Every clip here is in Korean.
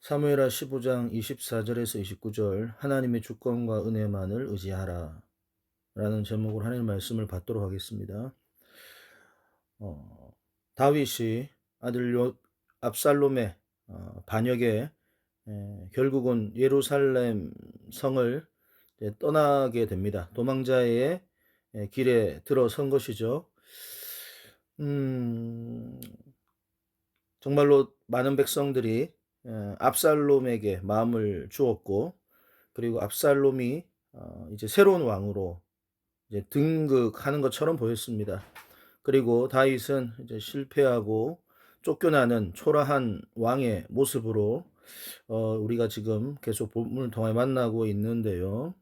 사무엘하 15장 24절에서 29절 하나님의 주권과 은혜만을 의지하라 라는 제목으로 하나님의 말씀을 받도록 하겠습니다. 다윗이 아들 압살롬의 반역에 결국은 예루살렘 성을 떠나게 됩니다. 도망자의 길에 들어선 것이죠. 정말로 많은 백성들이 압살롬에게 마음을 주었고, 그리고 압살롬이 이제 새로운 왕으로 이제 등극하는 것처럼 보였습니다. 그리고 다윗은 이제 실패하고 쫓겨나는 초라한 왕의 모습으로 우리가 지금 계속 본문을 통해 만나고 있는데요.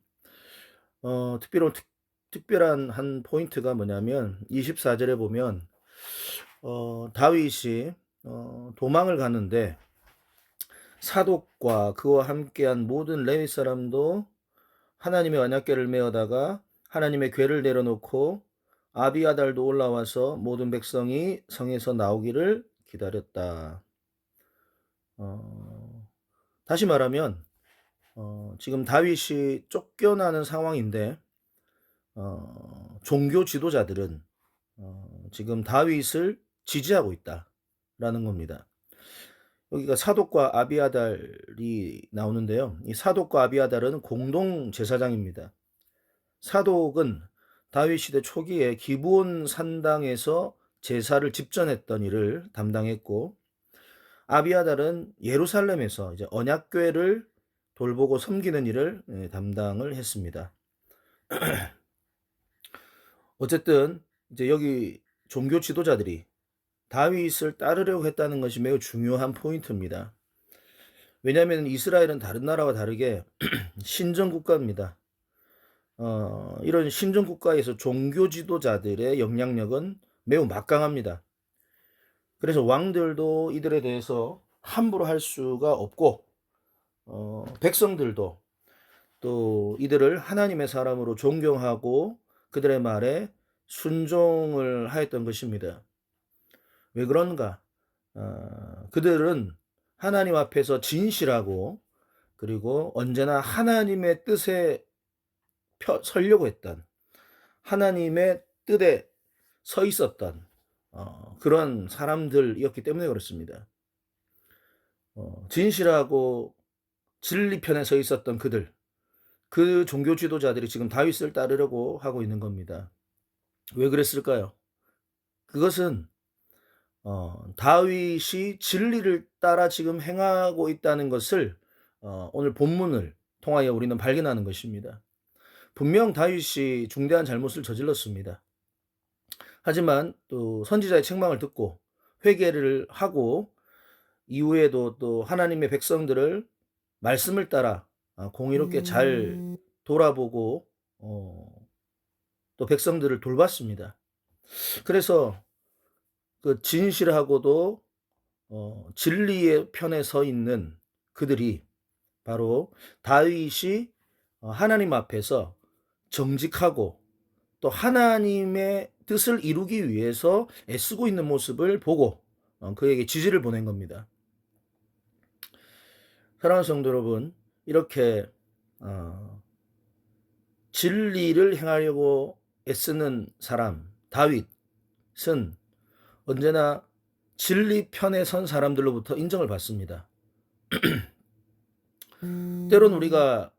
특별한 한 포인트가 뭐냐면 24절에 보면 다윗이 도망을 가는데 사독과 그와 함께한 모든 레위 사람도 하나님의 언약궤를 메어다가 하나님의 궤를 내려놓고 아비아달도 올라와서 모든 백성이 성에서 나오기를 기다렸다. 다시 말하면 지금 다윗이 쫓겨나는 상황인데 종교 지도자들은 지금 다윗을 지지하고 있다라는 겁니다. 여기가 사독과 아비아달이 나오는데요. 이 사독과 아비아달은 공동 제사장입니다. 사독은 다윗 시대 초기에 기브온 산당에서 제사를 집전했던 일을 담당했고, 아비아달은 예루살렘에서 이제 언약궤를 돌보고 섬기는 일을 담당을 했습니다. 어쨌든 이제 여기 종교 지도자들이 다윗을 따르려고 했다는 것이 매우 중요한 포인트입니다. 왜냐하면 이스라엘은 다른 나라와 다르게 신정국가입니다. 이런 신정국가에서 종교 지도자들의 영향력은 매우 막강합니다. 그래서 왕들도 이들에 대해서 함부로 할 수가 없고, 백성들도 또 이들을 하나님의 사람으로 존경하고 그들의 말에 순종을 하였던 것입니다. 왜 그런가? 그들은 하나님 앞에서 진실하고, 그리고 언제나 하나님의 뜻에 서려고 했던, 하나님의 뜻에 서 있었던 그런 사람들이었기 때문에 그렇습니다. 진실하고 진리 편에 서 있었던 그 종교 지도자들이 지금 다윗을 따르려고 하고 있는 겁니다. 왜 그랬을까요? 그것은 다윗이 진리를 따라 지금 행하고 있다는 것을 오늘 본문을 통하여 우리는 발견하는 것입니다. 분명 다윗이 중대한 잘못을 저질렀습니다. 하지만 또 선지자의 책망을 듣고 회개를 하고, 이후에도 또 하나님의 백성들을 말씀을 따라 공의롭게 잘 돌아보고 또 백성들을 돌봤습니다. 그래서 그 진실하고도 진리의 편에 서 있는 그들이 바로 다윗이 하나님 앞에서 정직하고 또 하나님의 뜻을 이루기 위해서 애쓰고 있는 모습을 보고 그에게 지지를 보낸 겁니다. 사랑하는 성도 여러분, 이렇게 진리를 행하려고 애쓰는 사람 다윗은 언제나 진리 편에 선 사람들로부터 인정을 받습니다. 때론 우리가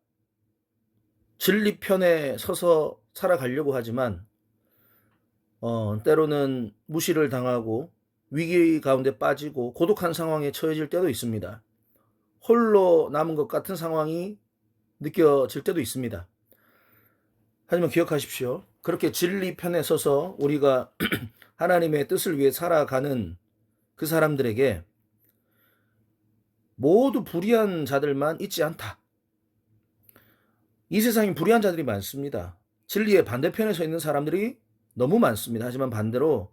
진리 편에 서서 살아가려고 하지만 때로는 무시를 당하고 위기 가운데 빠지고 고독한 상황에 처해질 때도 있습니다. 홀로 남은 것 같은 상황이 느껴질 때도 있습니다. 하지만 기억하십시오. 그렇게 진리 편에 서서 우리가 하나님의 뜻을 위해 살아가는 그 사람들에게 모두 불의한 자들만 있지 않다. 이 세상에 불의한 자들이 많습니다. 진리의 반대편에 서 있는 사람들이 너무 많습니다. 하지만 반대로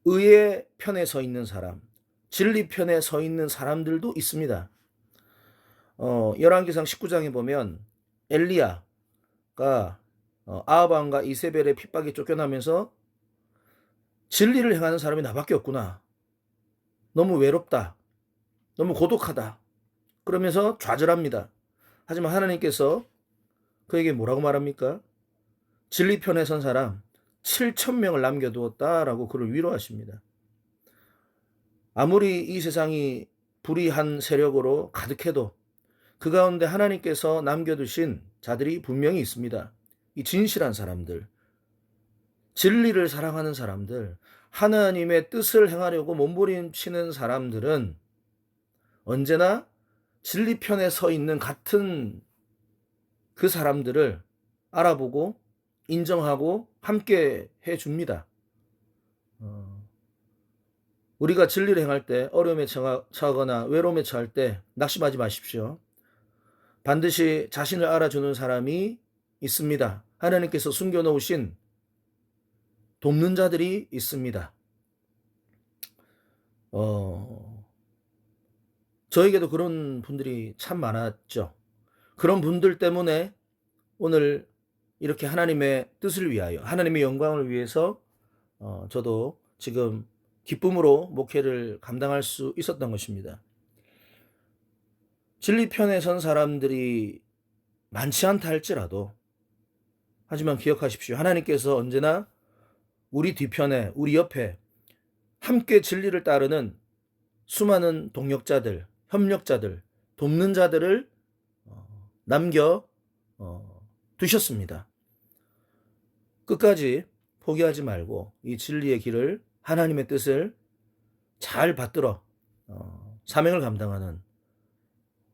의의 편에 서 있는 사람, 진리 편에 서 있는 사람들도 있습니다. 열왕기상 19장에 보면 엘리야가 아합 왕과 이세벨의 핍박에 쫓겨나면서 진리를 행하는 사람이 나밖에 없구나. 너무 외롭다. 너무 고독하다. 그러면서 좌절합니다. 하지만 하나님께서 그에게 뭐라고 말합니까? 진리편에 선 사람 7,000명을 남겨두었다라고 그를 위로하십니다. 아무리 이 세상이 불의한 세력으로 가득해도 그 가운데 하나님께서 남겨두신 자들이 분명히 있습니다. 이 진실한 사람들, 진리를 사랑하는 사람들, 하나님의 뜻을 행하려고 몸부림치는 사람들은 언제나 진리편에 서 있는 같은 그 사람들을 알아보고 인정하고 함께 해줍니다. 우리가 진리를 행할 때 어려움에 처하거나 외로움에 처할 때 낙심하지 마십시오. 반드시 자신을 알아주는 사람이 있습니다. 하나님께서 숨겨놓으신 돕는 자들이 있습니다. 저에게도 그런 분들이 참 많았죠. 그런 분들 때문에 오늘 이렇게 하나님의 뜻을 위하여, 하나님의 영광을 위해서 저도 지금 기쁨으로 목회를 감당할 수 있었던 것입니다. 진리편에 선 사람들이 많지 않다 할지라도, 하지만 기억하십시오. 하나님께서 언제나 우리 뒤편에, 우리 옆에 함께 진리를 따르는 수많은 동역자들, 협력자들, 돕는 자들을 남겨 두셨습니다. 끝까지 포기하지 말고 이 진리의 길을, 하나님의 뜻을 잘 받들어 사명을 감당하는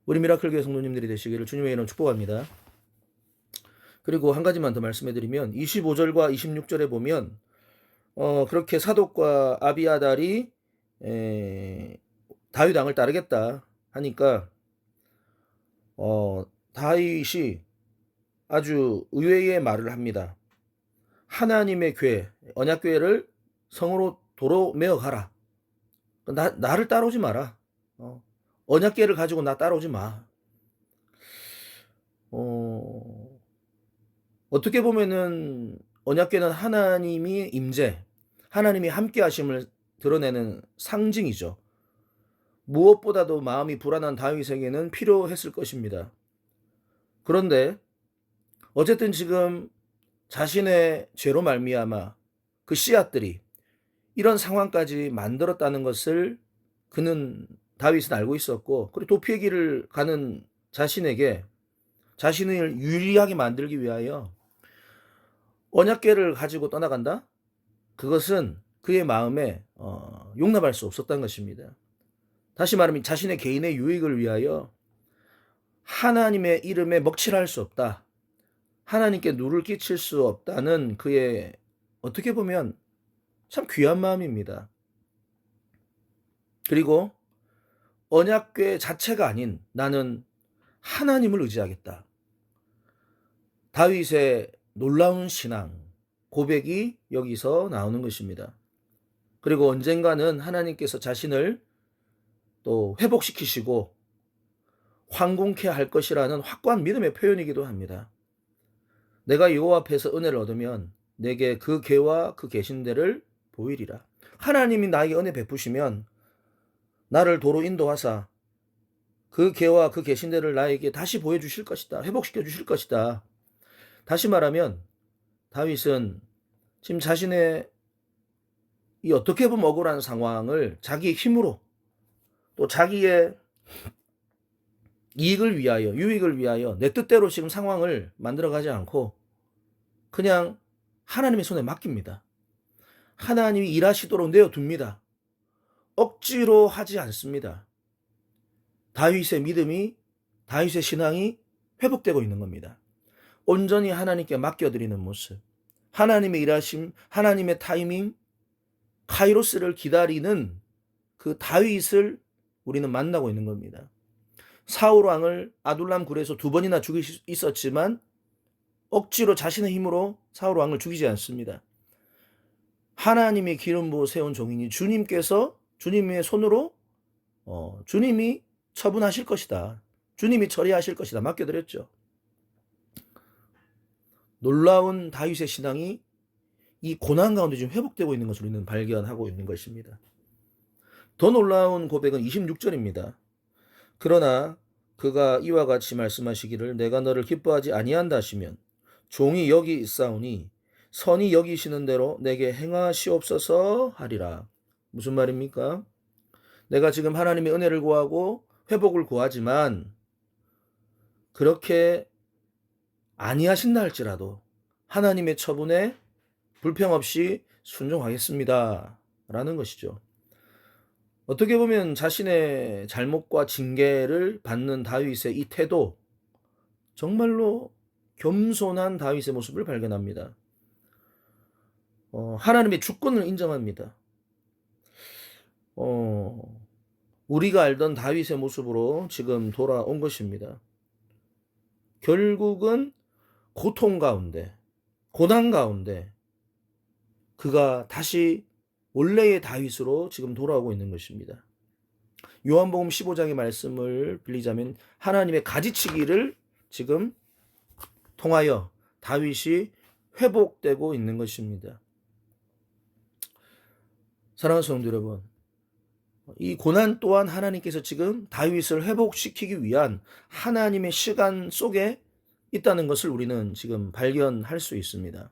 우리 미라클교회 성도님들이 되시기를 주님의 이름으로 축복합니다. 그리고 한 가지만 더 말씀해드리면 25절과 26절에 보면 그렇게 사독과 아비아달이 다윗 왕을 따르겠다 하니까 다윗이 아주 의외의 말을 합니다. 하나님의 교회, 언약교회를 성으로 도로 메어 가라. 나를 따라오지 마라. 언약궤를 가지고 나 따라오지 마. 어떻게 보면은 언약궤는 하나님이 임재, 하나님이 함께 하심을 드러내는 상징이죠. 무엇보다도 마음이 불안한 다윗에게는 필요했을 것입니다. 그런데 어쨌든 지금 자신의 죄로 말미암아 그 씨앗들이 이런 상황까지 만들었다는 것을 다윗은 알고 있었고, 그리고 도피의 길을 가는 자신에게 자신을 유리하게 만들기 위하여 언약궤를 가지고 떠나간다? 그것은 그의 마음에 용납할 수 없었던 것입니다. 다시 말하면 자신의 개인의 유익을 위하여 하나님의 이름에 먹칠할 수 없다. 하나님께 누를 끼칠 수 없다는 그의 어떻게 보면 참 귀한 마음입니다. 그리고 언약궤 자체가 아닌 나는 하나님을 의지하겠다. 다윗의 놀라운 신앙, 고백이 여기서 나오는 것입니다. 그리고 언젠가는 하나님께서 자신을 또 회복시키시고 황공케 할 것이라는 확고한 믿음의 표현이기도 합니다. 내가 여호와 앞에서 은혜를 얻으면 내게 그 궤와 그 계신대를 보이리라. 하나님이 나에게 은혜 베푸시면 나를 도로 인도하사 그 궤와 그 계신대를 나에게 다시 보여주실 것이다. 회복시켜 주실 것이다. 다시 말하면 다윗은 지금 자신의 이 어떻게 보면 억울한 상황을 자기의 힘으로 또 자기의 이익을 위하여, 유익을 위하여 내 뜻대로 지금 상황을 만들어가지 않고 그냥 하나님의 손에 맡깁니다. 하나님이 일하시도록 내어둡니다. 억지로 하지 않습니다. 다윗의 믿음이, 다윗의 신앙이 회복되고 있는 겁니다. 온전히 하나님께 맡겨드리는 모습, 하나님의 일하심, 하나님의 타이밍, 카이로스를 기다리는 그 다윗을 우리는 만나고 있는 겁니다. 사울 왕을 아둘람 굴에서 2번이나 죽일 수 있었지만 억지로 자신의 힘으로 사울 왕을 죽이지 않습니다. 하나님의 기름 부어 세운 종이니 주님께서 주님의 손으로 주님이 처분하실 것이다. 주님이 처리하실 것이다. 맡겨드렸죠. 놀라운 다윗의 신앙이 이 고난 가운데 지금 회복되고 있는 것을 우리는 발견하고 있는 것입니다. 더 놀라운 고백은 26절입니다. 그러나 그가 이와 같이 말씀하시기를 내가 너를 기뻐하지 아니한다 하시면 종이 여기 있사오니 선이 여기시는 대로 내게 행하시옵소서 하리라. 무슨 말입니까? 내가 지금 하나님의 은혜를 구하고 회복을 구하지만 그렇게 아니하신다 할지라도 하나님의 처분에 불평 없이 순종하겠습니다 라는 것이죠. 어떻게 보면 자신의 잘못과 징계를 받는 다윗의 이 태도, 정말로 겸손한 다윗의 모습을 발견합니다. 하나님의 주권을 인정합니다. 우리가 알던 다윗의 모습으로 지금 돌아온 것입니다. 결국은 고통 가운데, 고난 가운데 그가 다시 원래의 다윗으로 지금 돌아오고 있는 것입니다. 요한복음 15장의 말씀을 빌리자면 하나님의 가지치기를 지금 통하여 다윗이 회복되고 있는 것입니다. 사랑하는 성도 여러분, 이 고난 또한 하나님께서 지금 다윗을 회복시키기 위한 하나님의 시간 속에 있다는 것을 우리는 지금 발견할 수 있습니다.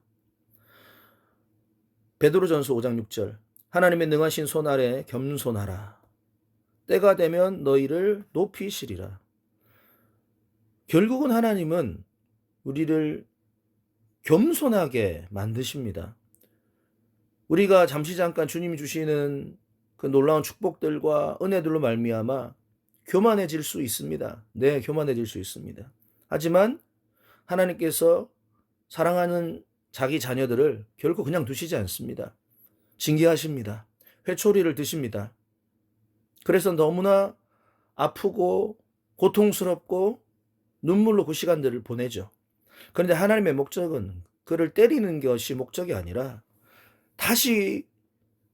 베드로전서 5장 6절 하나님의 능하신 손 아래 겸손하라. 때가 되면 너희를 높이시리라. 결국은 하나님은 우리를 겸손하게 만드십니다. 우리가 잠시 잠깐 주님이 주시는 그 놀라운 축복들과 은혜들로 말미암아 교만해질 수 있습니다. 네, 교만해질 수 있습니다. 하지만 하나님께서 사랑하는 자기 자녀들을 결코 그냥 두시지 않습니다. 징계하십니다. 회초리를 드십니다. 그래서 너무나 아프고 고통스럽고 눈물로 그 시간들을 보내죠. 그런데 하나님의 목적은 그를 때리는 것이 목적이 아니라 다시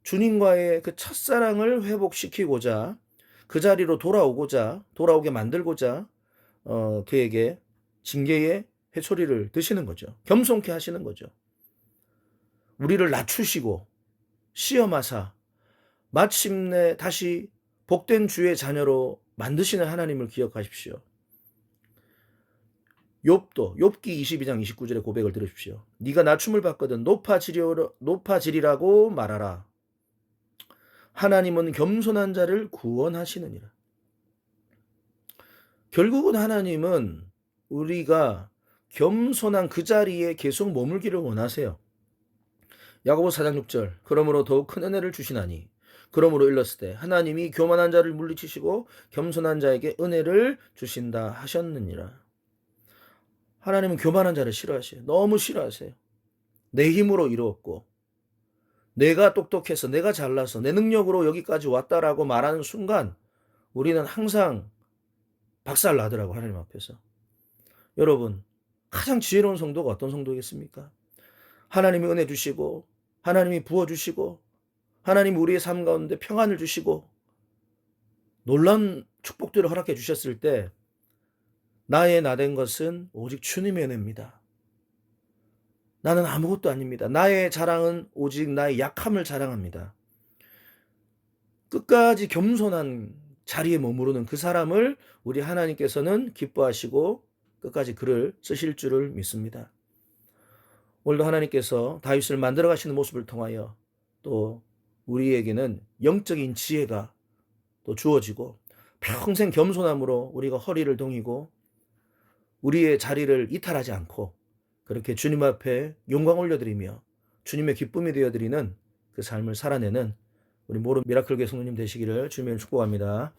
주님과의 그 첫사랑을 회복시키고자 그 자리로 돌아오게 만들고자 그에게 징계의 회초리를 드시는 거죠. 겸손케 하시는 거죠. 우리를 낮추시고 시험하사 마침내 다시 복된 주의 자녀로 만드시는 하나님을 기억하십시오. 욥기 22장 29절의 고백을 들으십시오. 네가 낮춤을 받거든 높아지리라고 말하라. 하나님은 겸손한 자를 구원하시느니라. 결국은 하나님은 우리가 겸손한 그 자리에 계속 머물기를 원하세요. 야고보 4장 6절 그러므로 더욱 큰 은혜를 주시나니 그러므로 일렀을 때 하나님이 교만한 자를 물리치시고 겸손한 자에게 은혜를 주신다 하셨느니라. 하나님은 교만한 자를 싫어하세요. 너무 싫어하세요. 내 힘으로 이루었고 내가 똑똑해서 내가 잘나서 내 능력으로 여기까지 왔다라고 말하는 순간 우리는 항상 박살나더라고 하나님 앞에서. 여러분 가장 지혜로운 성도가 어떤 성도겠습니까? 하나님이 은혜 주시고 하나님이 부어주시고 하나님이 우리의 삶 가운데 평안을 주시고 놀라운 축복들을 허락해 주셨을 때 나의 나된 것은 오직 주님의 은혜입니다. 나는 아무것도 아닙니다. 나의 자랑은 오직 나의 약함을 자랑합니다. 끝까지 겸손한 자리에 머무르는 그 사람을 우리 하나님께서는 기뻐하시고 끝까지 그를 쓰실 줄을 믿습니다. 오늘도 하나님께서 다윗을 만들어 가시는 모습을 통하여 또 우리에게는 영적인 지혜가 또 주어지고 평생 겸손함으로 우리가 허리를 동이고 우리의 자리를 이탈하지 않고 그렇게 주님 앞에 영광 올려드리며 주님의 기쁨이 되어드리는 그 삶을 살아내는 우리 모든 미라클교회 성도님 되시기를 주님의 축복합니다.